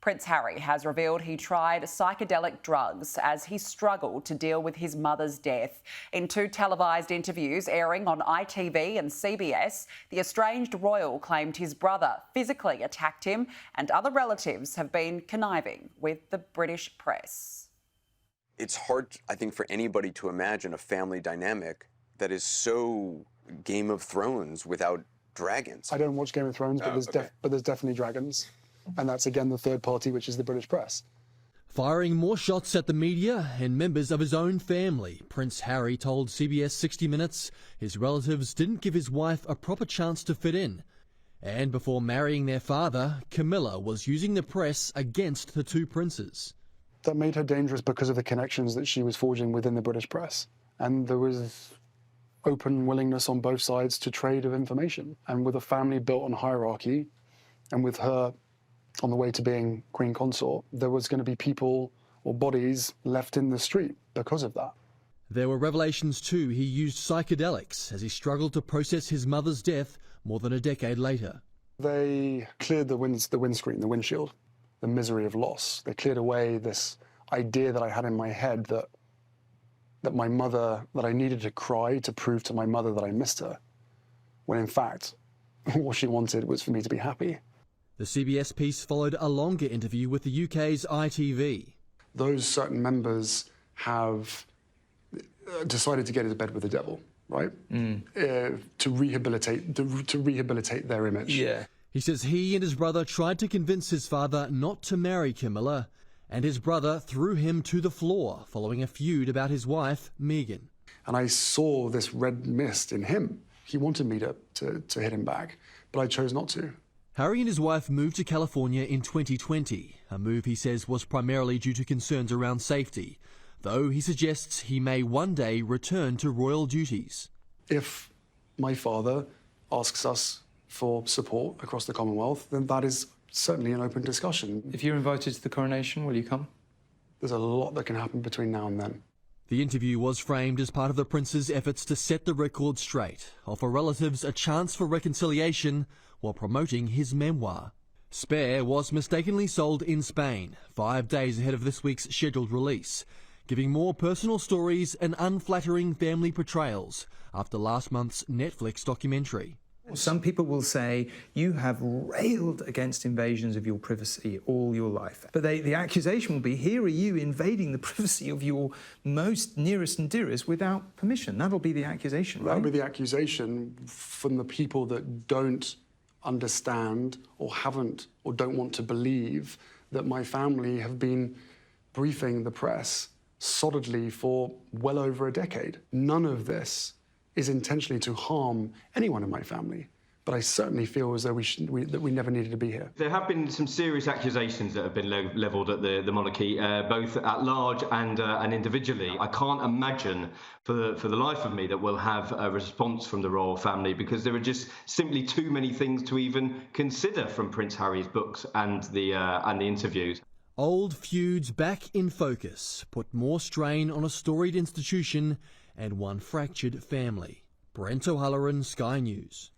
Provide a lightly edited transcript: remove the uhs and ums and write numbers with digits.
Prince Harry has revealed he tried psychedelic drugs as he struggled to deal with his mother's death. In 2 televised interviews airing on ITV and CBS, the estranged royal claimed his brother physically attacked him and other relatives have been conniving with the British press. It's hard, I think, for anybody to imagine a family dynamic that is so Game of Thrones without dragons. I don't watch Game of Thrones, but there's definitely dragons. And that's, again, the third party, which is the British press. Firing more shots at the media and members of his own family, Prince Harry told CBS 60 Minutes his relatives didn't give his wife a proper chance to fit in. And before marrying their father, Camilla was using the press against the 2 princes. That made her dangerous because of the connections that she was forging within the British press. And there was open willingness on both sides to trade of information. And with a family built on hierarchy, and with her on the way to being Queen Consort, there was going to be people or bodies left in the street because of that. There were revelations too. He used psychedelics as he struggled to process his mother's death more than a decade later. They cleared the windscreen, the windshield, the misery of loss. They cleared away this idea that I had in my head that my mother, that I needed to cry to prove to my mother that I missed her, when in fact, what she wanted was for me to be happy. The CBS piece followed a longer interview with the UK's ITV. Those certain members have decided to get into bed with the devil, right? To rehabilitate their image. Yeah. He says he and his brother tried to convince his father not to marry Camilla, and his brother threw him to the floor following a feud about his wife, Meghan. And I saw this red mist in him. He wanted me to hit him back, but I chose not to. Harry and his wife moved to California in 2020, a move he says was primarily due to concerns around safety, though he suggests he may one day return to royal duties. If my father asks us for support across the Commonwealth, then that is certainly an open discussion. If you're invited to the coronation, will you come? There's a lot that can happen between now and then. The interview was framed as part of the prince's efforts to set the record straight, offer relatives a chance for reconciliation while promoting his memoir. Spare was mistakenly sold in Spain 5 days ahead of this week's scheduled release, giving more personal stories and unflattering family portrayals after last month's Netflix documentary. Some people will say, you have railed against invasions of your privacy all your life. But the accusation will be, here are you invading the privacy of your most nearest and dearest without permission. That'll be the accusation, right? That'll be the accusation from the people that don't understand or haven't or don't want to believe that my family have been briefing the press solidly for well over a decade. None of this is intentionally to harm anyone in my family, but I certainly feel as though that we never needed to be here. There have been some serious accusations that have been levelled at the monarchy, both at large and individually. I can't imagine for the life of me that we'll have a response from the royal family, because there are just simply too many things to even consider from Prince Harry's books and the interviews. Old feuds back in focus put more strain on a storied institution and one fractured family. Brent O'Halloran, Sky News.